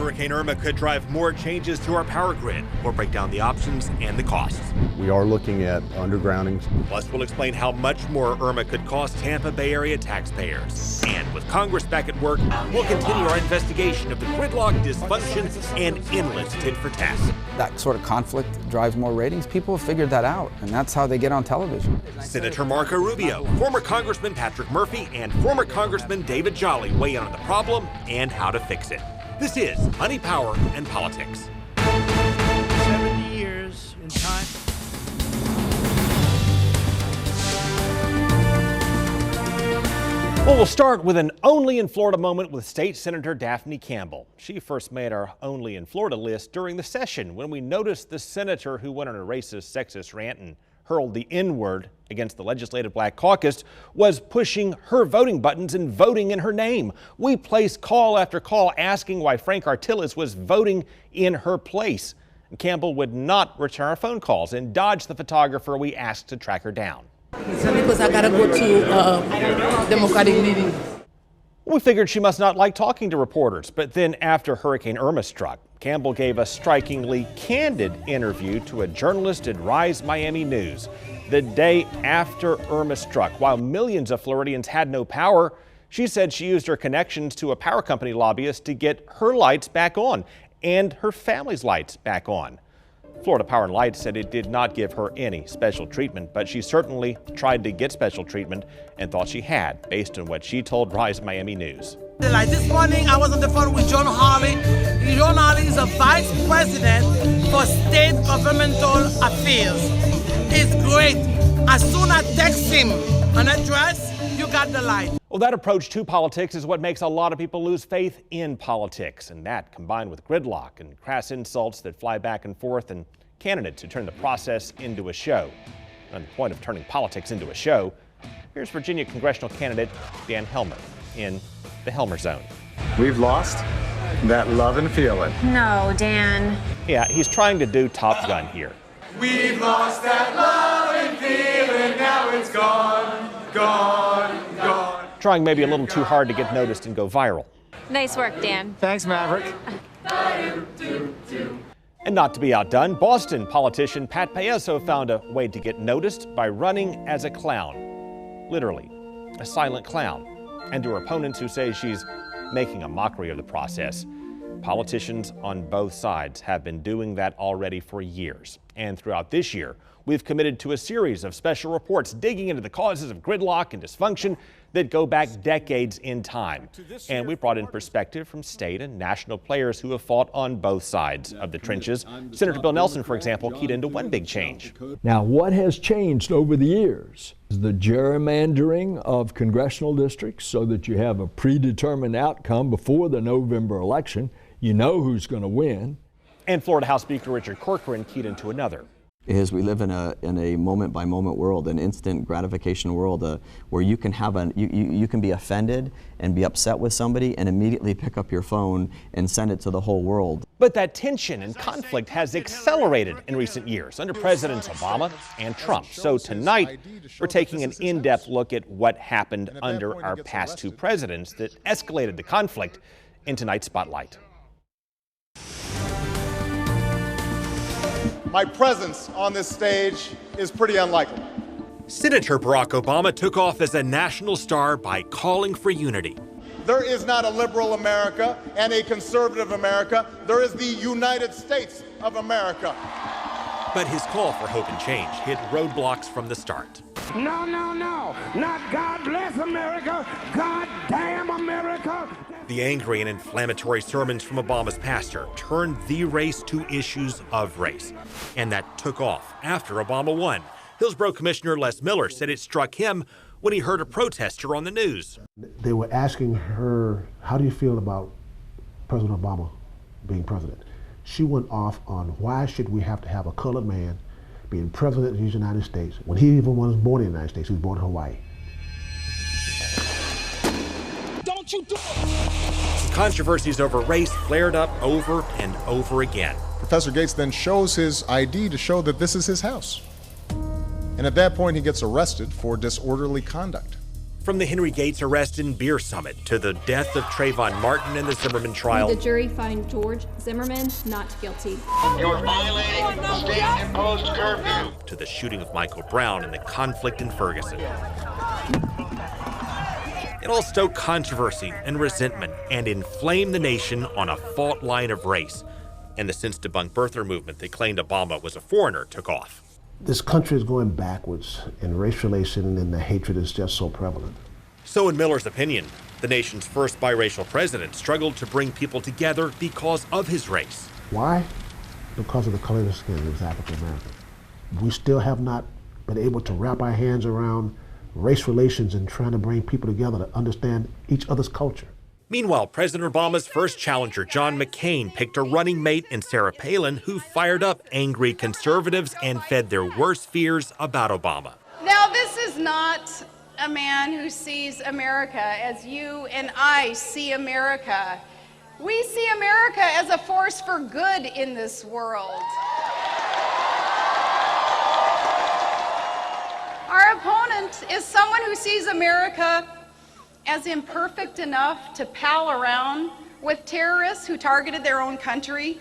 Hurricane Irma could drive more changes to our power grid. We'll break down the options and the costs. We are looking at undergrounding. Plus, we'll explain how much more Irma could cost Tampa Bay area taxpayers. And with Congress back at work, we'll continue our investigation of the gridlock, dysfunction, and endless tit for tat. That sort of conflict drives more ratings. People have figured that out, and that's how they get on television. Senator Marco Rubio, former Congressman Patrick Murphy, and former Congressman David Jolly weigh in on the problem and how to fix it. This is Money, Power, and Politics. 70 years in time. Well, we'll start with an Only in Florida moment with State Senator Daphne Campbell. She first made our Only in Florida list during the session when we noticed the senator who went on a racist, sexist rant and hurled the N-word against the Legislative Black Caucus was pushing her voting buttons and voting in her name. We placed call after call asking why Frank Artillis was voting in her place. And Campbell would not return our phone calls and dodged the photographer we asked to track her down. Because I gotta go to Democratic meeting. We figured she must not like talking to reporters, but then after Hurricane Irma struck, Campbell gave a strikingly candid interview to a journalist at Rise Miami News. The day after Irma struck, while millions of Floridians had no power, she said she used her connections to a power company lobbyist to get her lights back on and her family's lights back on. Florida Power and Light said it did not give her any special treatment, but she certainly tried to get special treatment and thought she had, based on what she told Rise Miami News. Like this morning, I was on the phone with John Hawley. John Hawley is a vice president for state governmental affairs. It's great. As soon as I text him an address, you got the light. Well, that approach to politics is what makes a lot of people lose faith in politics. And that, combined with gridlock and crass insults that fly back and forth, and candidates who turn the process into a show. On the point of turning politics into a show, here's Virginia congressional candidate Dan Helmer in the Helmer Zone. We've lost that love and feeling. No, Dan. Yeah, he's trying to do Top Gun here. We've lost that love and feeling, now it's gone, gone, gone. Trying maybe a little too hard to get noticed and go viral. Nice work, Dan. Thanks, Maverick. And not to be outdone, Boston politician Pat Payeso found a way to get noticed by running as a clown. Literally, a silent clown. And to her opponents who say she's making a mockery of the process. Politicians on both sides have been doing that already for years. And throughout this year, we've committed to a series of special reports digging into the causes of gridlock and dysfunction that go back decades in time. And we brought in perspective from state and national players who have fought on both sides of the trenches. Senator Bill Nelson, for example, keyed into one big change. Now, what has changed over the years is the gerrymandering of congressional districts so that you have a predetermined outcome before the November election. You know who's going to win. And Florida House Speaker Richard Corcoran keyed into another. Is we live in a moment by moment world, an instant gratification world, where you can have you can be offended and be upset with somebody and immediately pick up your phone and send it to the whole world. But that tension and conflict has accelerated in recent years under Presidents Obama and Trump. So tonight, we're taking an in-depth look at what happened under our past two presidents that escalated the conflict in tonight's Spotlight. My presence on this stage is pretty unlikely. Senator Barack Obama took off as a national star by calling for unity. There is not a liberal America and a conservative America. There is the United States of America. But his call for hope and change hit roadblocks from the start. No, no, no. Not God bless America. God damn America. The angry and inflammatory sermons from Obama's pastor turned the race to issues of race. And that took off after Obama won. Hillsborough Commissioner Les Miller said it struck him when he heard a protester on the news. They were asking her, how do you feel about President Obama being president? She went off on why should we have to have a colored man being president of the United States when he even was born in the United States. He was born in Hawaii. Don't you do it! Controversies over race flared up over and over again. Professor Gates then shows his ID to show that this is his house. And at that point, he gets arrested for disorderly conduct. From the Henry Gates arrest and beer summit to the death of Trayvon Martin and the Zimmerman trial. The jury find George Zimmerman not guilty. You're violating the state-imposed curfew. To the shooting of Michael Brown and the conflict in Ferguson. It all stoked controversy and resentment and inflamed the nation on a fault line of race. And the since-debunked birther movement that claimed Obama was a foreigner took off. This country is going backwards, and race relation and the hatred is just so prevalent. So in Miller's opinion, the nation's first biracial president struggled to bring people together because of his race. Why? Because of the color of his skin. He was African American. We still have not been able to wrap our hands around race relations and trying to bring people together to understand each other's culture. Meanwhile, President Obama's first challenger, John McCain, picked a running mate in Sarah Palin, who fired up angry conservatives and fed their worst fears about Obama. Now, this is not a man who sees America as you and I see America. We see America as a force for good in this world. Our opponent is someone who sees America as imperfect enough to pal around with terrorists who targeted their own country.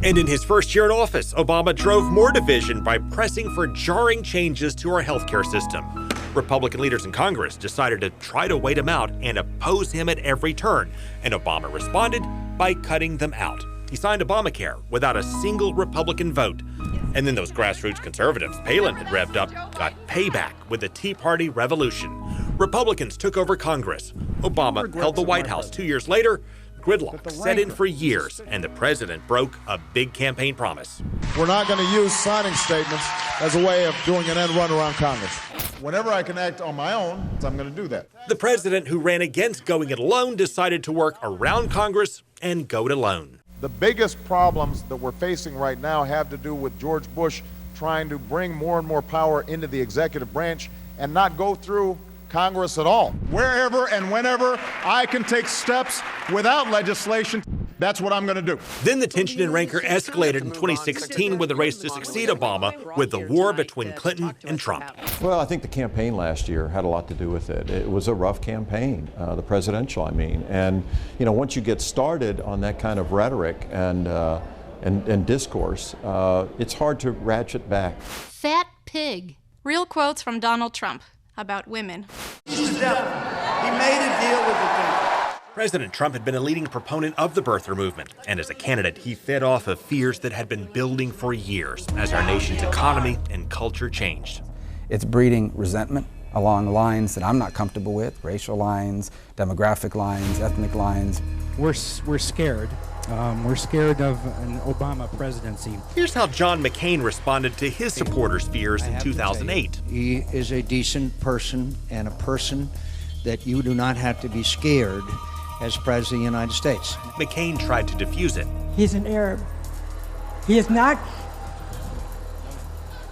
And in his first year in office, Obama drove more division by pressing for jarring changes to our healthcare system. Republican leaders in Congress decided to try to wait him out and oppose him at every turn, and Obama responded by cutting them out. He signed Obamacare without a single Republican vote. And then those grassroots conservatives Palin had revved up got payback with the Tea Party revolution. Republicans took over Congress. Obama held the White House 2 years later. Gridlock set in for years, and the president broke a big campaign promise. We're not going to use signing statements as a way of doing an end run around Congress. Whenever I can act on my own, I'm going to do that. The president who ran against going it alone decided to work around Congress and go it alone. The biggest problems that we're facing right now have to do with George Bush trying to bring more and more power into the executive branch and not go through Congress at all. Wherever and whenever I can take steps without legislation, that's what I'm going to do. Then the tension and rancor escalated in 2016 with the race to succeed Obama, with the war between Clinton and Trump. Well, I think the campaign last year had a lot to do with it. It was a rough campaign, the presidential, I mean. And, you know, once you get started on that kind of rhetoric and discourse, it's hard to ratchet back. Fat pig. Real quotes from Donald Trump about women. He's the devil. He made a deal with the devil. President Trump had been a leading proponent of the birther movement, and as a candidate, he fed off of fears that had been building for years as our nation's economy and culture changed. It's breeding resentment along lines that I'm not comfortable with, racial lines, demographic lines, ethnic lines. We're scared. We're scared of an Obama presidency. Here's how John McCain responded to his supporters' fears in 2008. He is a decent person and a person that you do not have to be scared as President of the United States. McCain tried to defuse it. He's an Arab. He is not.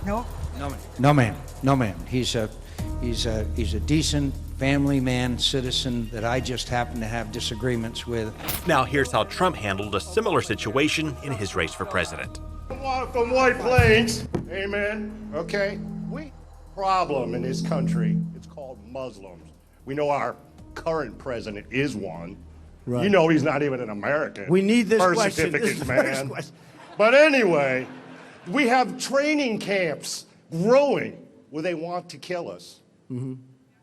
No. No, ma'am. He's a decent family man, citizen that I just happen to have disagreements with. Now here's how Trump handled a similar situation in his race for president. From White Plains, amen. Okay, we problem in this country. It's called Muslims. We know our current president is one. Right. You know he's not even an American. We need this birth question. certificates, This man. question. But anyway, we have training camps growing where they want to kill us. Mm-hmm.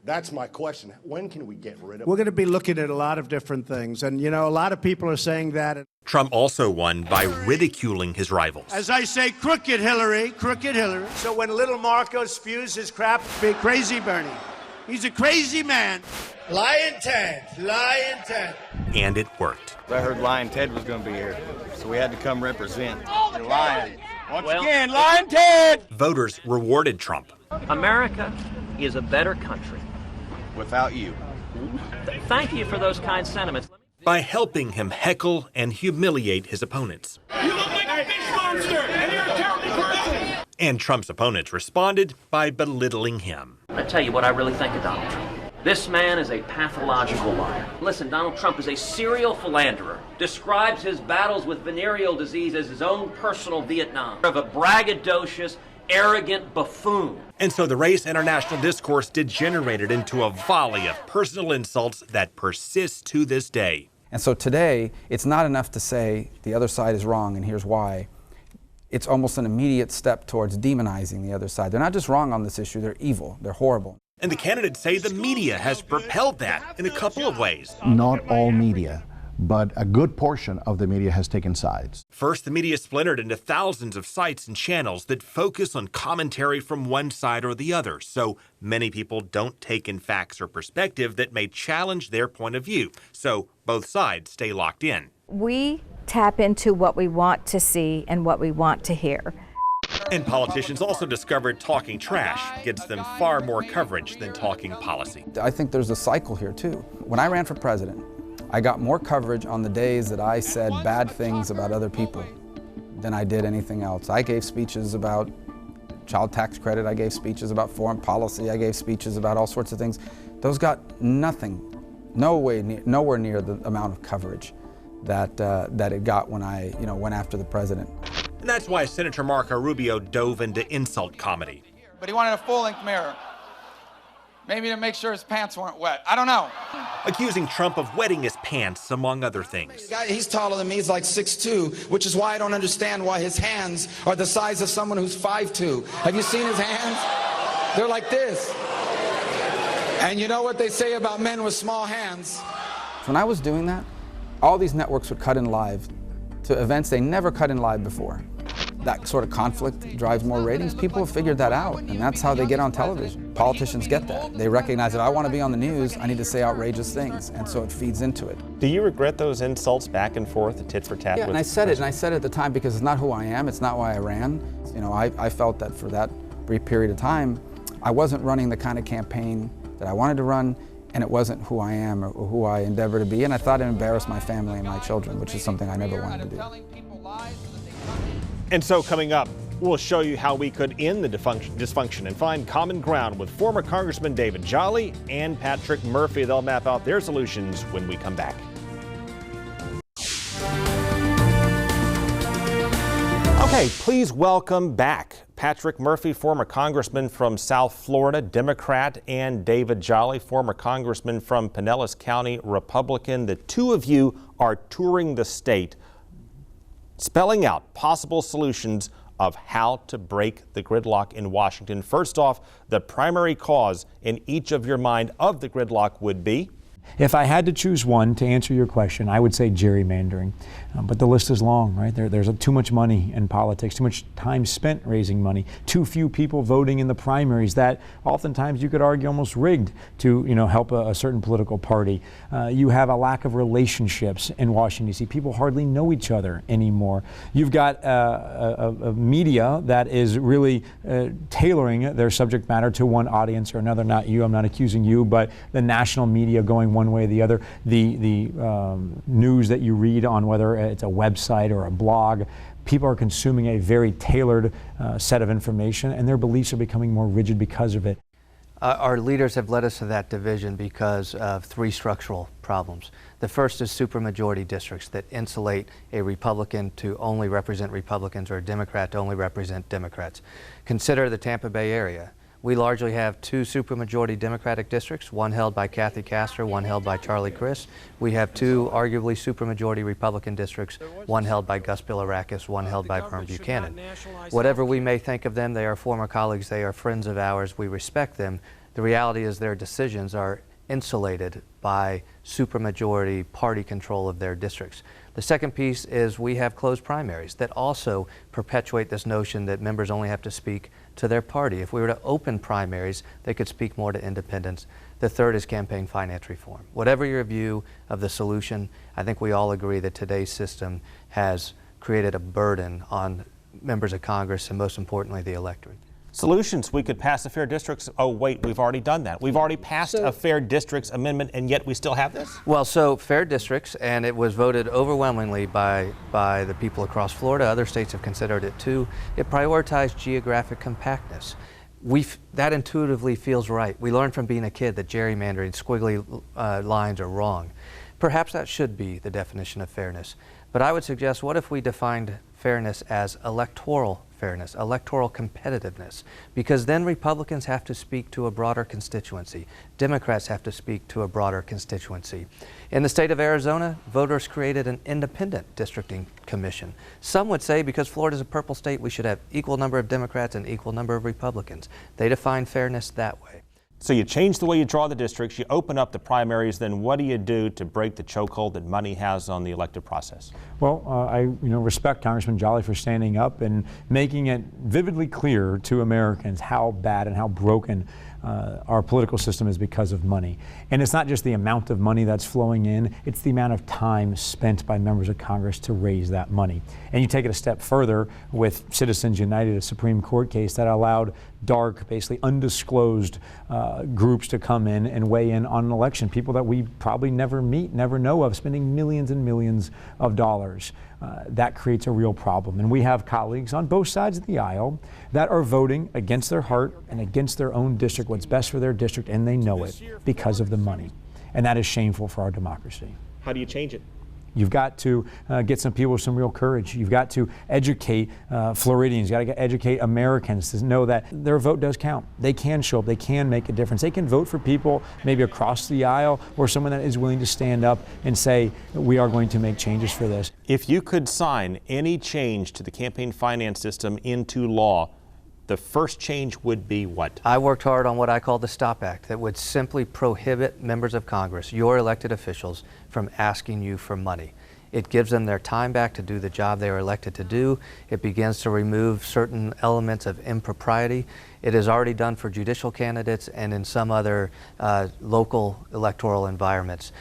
That's my question. When can we get rid of We're them? going to be looking at a lot of different things. And, you know, a lot of people are saying that. Trump also won by ridiculing his rivals. As I say, crooked Hillary, crooked Hillary. So when little Marco spews his crap, be crazy Bernie. He's a crazy man. Lion Ted. And it worked. I heard Lion Ted was going to be here, so we had to come represent. The Lion. Once again, Lion Ted! Voters rewarded Trump. America is a better country. Without you. Thank you for those kind sentiments. By helping him heckle and humiliate his opponents. You look like a fish monster, and you're a terrible person! And Trump's opponents responded by belittling him. I tell you what I really think of Donald Trump. This man is a pathological liar. Listen, Donald Trump is a serial philanderer, describes his battles with venereal disease as his own personal Vietnam, of a braggadocious, arrogant buffoon. And so the race and our national discourse degenerated into a volley of personal insults that persist to this day. And so today, it's not enough to say the other side is wrong and here's why. It's almost an immediate step towards demonizing the other side. They're not just wrong on this issue, they're evil, they're horrible. And the candidates say the media has propelled that in a couple of ways. Not all media, but a good portion of the media has taken sides. First, the media splintered into thousands of sites and channels that focus on commentary from one side or the other, so many people don't take in facts or perspective that may challenge their point of view, so both sides stay locked in. We tap into what we want to see and what we want to hear. And politicians also discovered talking trash gets them far more coverage than talking policy. I think there's a cycle here too. When I ran for president, I got more coverage on the days that I said bad things about other people than I did anything else. I gave speeches about child tax credit, I gave speeches about foreign policy, I gave speeches about all sorts of things. Those got nothing, nowhere near the amount of coverage that it got when I went after the president. And that's why Senator Marco Rubio dove into insult comedy. But he wanted a full-length mirror. Maybe to make sure his pants weren't wet. I don't know. Accusing Trump of wetting his pants, among other things. He's taller than me. He's like 6'2", which is why I don't understand why his hands are the size of someone who's 5'2". Have you seen his hands? They're like this. And you know what they say about men with small hands? When I was doing that, all these networks would cut in live to events they never cut in live before. That sort of conflict drives more ratings. People have figured that out, and that's how they get on television. Politicians get that. They recognize if I want to be on the news, I need to say outrageous things, and so it feeds into it. Do you regret those insults back and forth, the tit for tat? Yeah, and I said it at the time because it's not who I am, it's not why I ran. You know, I felt that for that brief period of time, I wasn't running the kind of campaign that I wanted to run, and it wasn't who I am or who I endeavor to be, and I thought it embarrassed my family and my children, which is something I never wanted to do. And so coming up, we'll show you how we could end the dysfunction and find common ground with former Congressman David Jolly and Patrick Murphy. They'll map out their solutions when we come back. Okay, please welcome back Patrick Murphy, former congressman from South Florida, Democrat, and David Jolly, former congressman from Pinellas County, Republican. The two of you are touring the state, spelling out possible solutions of how to break the gridlock in Washington. First off, the primary cause in each of your mind of the gridlock would be? If I had to choose one to answer your question, I would say gerrymandering. But the list is long, right? There's too much money in politics, too much time spent raising money, too few people voting in the primaries that oftentimes you could argue almost rigged to help a certain political party. You have a lack of relationships in Washington, D.C. People hardly know each other anymore. You've got a media that is really tailoring their subject matter to one audience or another. Not you, I'm not accusing you, but the national media going one way or the other. The news that you read on whether it's a website or a blog, people are consuming a very tailored set of information, and their beliefs are becoming more rigid because of it. Our leaders have led us to that division because of three structural problems. The first is supermajority districts that insulate a Republican to only represent Republicans or a Democrat to only represent Democrats. Consider the Tampa Bay area. We largely have two supermajority Democratic districts, one held by Kathy Castor, one held by Charlie Crist. We have two arguably supermajority Republican districts, one held by Gus Bilirakis, one held by Perm Buchanan. Whatever we may think of them, they are former colleagues, they are friends of ours, we respect them. The reality is their decisions are insulated by supermajority party control of their districts. The second piece is we have closed primaries that also perpetuate this notion that members only have to speak to their party. If we were to open primaries, they could speak more to independents. The third is campaign finance reform. Whatever your view of the solution, I think we all agree that today's system has created a burden on members of Congress and most importantly the electorate. Solutions, we could pass a fair districts. Oh wait, we've already done that. We've already passed a fair districts amendment and yet we still have this? Well, so fair districts, and it was voted overwhelmingly by the people across Florida. Other states have considered it too. It prioritized geographic compactness. That intuitively feels right. We learned from being a kid that gerrymandering, squiggly lines are wrong. Perhaps that should be the definition of fairness. But I would suggest, what if we defined fairness as electoral fairness, electoral competitiveness? Because then Republicans have to speak to a broader constituency. Democrats have to speak to a broader constituency. In the state of Arizona, voters created an independent districting commission. Some would say because Florida is a purple state, we should have equal number of Democrats and equal number of Republicans. They define fairness that way. So you change the way you draw the districts, you open up the primaries, then what do you do to break the chokehold that money has on the elective process? Well, I respect Congressman Jolly for standing up and making it vividly clear to Americans how bad and how broken our political system is because of money. And it's not just the amount of money that's flowing in, it's the amount of time spent by members of Congress to raise that money. And you take it a step further with Citizens United, a Supreme Court case that allowed dark, basically undisclosed groups to come in and weigh in on an election. People that we probably never meet, never know of, spending millions and millions of dollars. That creates a real problem. And we have colleagues on both sides of the aisle that are voting against their heart and against their own district, what's best for their district, and they know it because of the money. And that is shameful for our democracy. How do you change it? You've got to get some people with some real courage. You've got to educate Floridians. You've got to educate Americans to know that their vote does count. They can show up. They can make a difference. They can vote for people maybe across the aisle or someone that is willing to stand up and say, we are going to make changes for this. If you could sign any change to the campaign finance system into law, the first change would be what? I worked hard on what I call the STOP Act that would simply prohibit members of Congress, your elected officials, from asking you for money. It gives them their time back to do the job they were elected to do. It begins to remove certain elements of impropriety. It is already done for judicial candidates and in some other local electoral environments.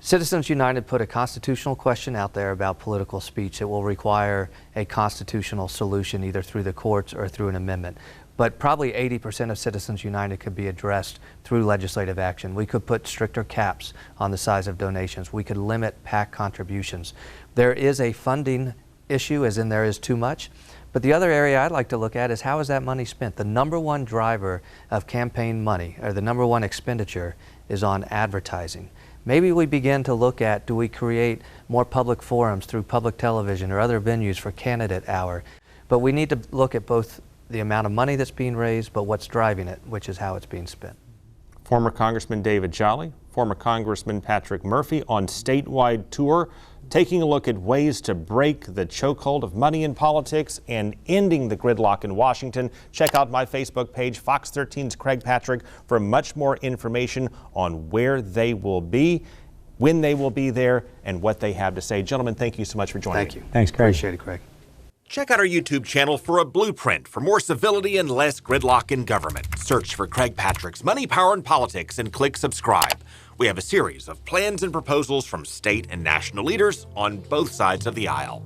Citizens United put a constitutional question out there about political speech. It will require a constitutional solution either through the courts or through an amendment. But probably 80% of Citizens United could be addressed through legislative action. We could put stricter caps on the size of donations. We could limit PAC contributions. There is a funding issue, as in there is too much. But the other area I'd like to look at is how is that money spent? The number one driver of campaign money, or the number one expenditure, is on advertising. Maybe we begin to look at, do we create more public forums through public television or other venues for candidate hour? But we need to look at both the amount of money that's being raised, but what's driving it, which is how it's being spent. Former Congressman David Jolly, former Congressman Patrick Murphy on statewide tour, taking a look at ways to break the chokehold of money in politics and ending the gridlock in Washington. Check out my Facebook page, Fox 13's Craig Patrick, for much more information on where they will be, when they will be there, and what they have to say. Gentlemen, thank you so much for joining me. Thank you. Thanks, Craig. Appreciate it, Craig. Check out our YouTube channel for a blueprint for more civility and less gridlock in government. Search for Craig Patrick's Money, Power, and Politics and click subscribe. We have a series of plans and proposals from state and national leaders on both sides of the aisle.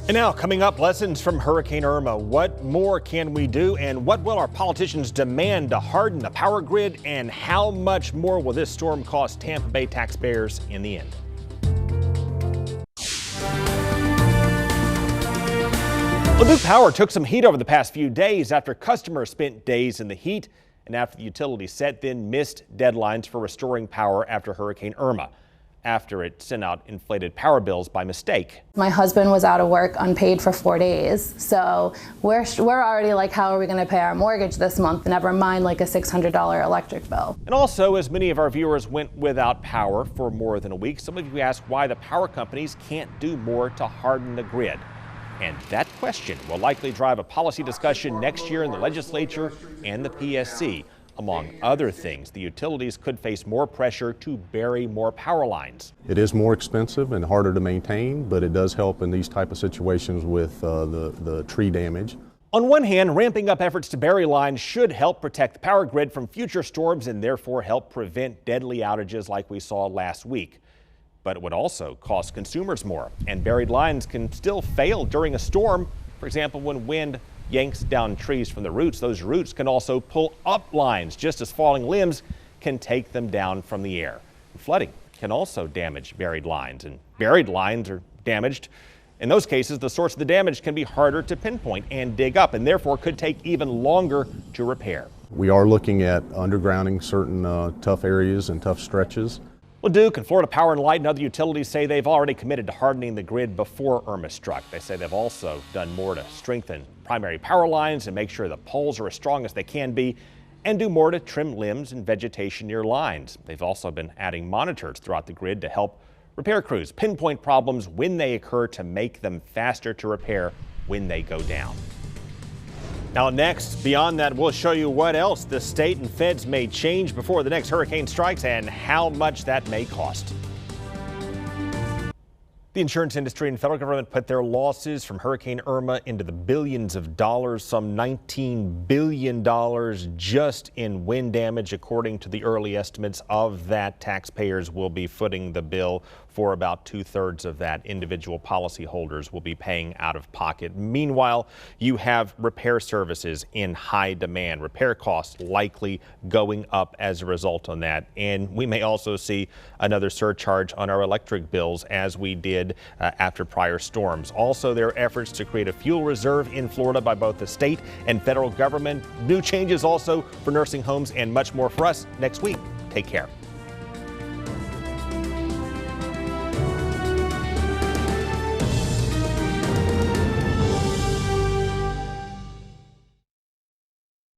And now, coming up, lessons from Hurricane Irma. What more can we do, and what will our politicians demand to harden the power grid, and how much more will this storm cost Tampa Bay taxpayers in the end? Duke Power took some heat over the past few days after customers spent days in the heat and after the utility set then missed deadlines for restoring power after Hurricane Irma, after it sent out inflated power bills by mistake. My husband was out of work unpaid for 4 days, so we're already like, how are we going to pay our mortgage this month, never mind like a $600 electric bill. And also, as many of our viewers went without power for more than a week, some of you asked why the power companies can't do more to harden the grid. And that question will likely drive a policy discussion next year in the legislature and the PSC. Among other things, the utilities could face more pressure to bury more power lines. It is more expensive and harder to maintain, but it does help in these type of situations with the tree damage. On one hand, ramping up efforts to bury lines should help protect the power grid from future storms and therefore help prevent deadly outages like we saw last week. But it would also cost consumers more, and buried lines can still fail during a storm. For example, when wind yanks down trees from the roots, those roots can also pull up lines, just as falling limbs can take them down from the air. Flooding can also damage buried lines, and buried lines are damaged. In those cases, the source of the damage can be harder to pinpoint and dig up, and therefore could take even longer to repair. We are looking at undergrounding certain tough areas and tough stretches. Well, Duke and Florida Power and Light and other utilities say they've already committed to hardening the grid before Irma struck. They say they've also done more to strengthen primary power lines and make sure the poles are as strong as they can be, and do more to trim limbs and vegetation near lines. They've also been adding monitors throughout the grid to help repair crews pinpoint problems when they occur to make them faster to repair when they go down. Now next, beyond that, we'll show you what else the state and feds may change before the next hurricane strikes and how much that may cost. The insurance industry and federal government put their losses from Hurricane Irma into the billions of dollars, some $19 billion just in wind damage. According to the early estimates of that, taxpayers will be footing the bill for about 2/3 of that. Individual policyholders will be paying out of pocket. Meanwhile, you have repair services in high demand. Repair costs likely going up as a result on that. And we may also see another surcharge on our electric bills as we did after prior storms. Also, there are efforts to create a fuel reserve in Florida by both the state and federal government. New changes also for nursing homes and much more for us next week. Take care.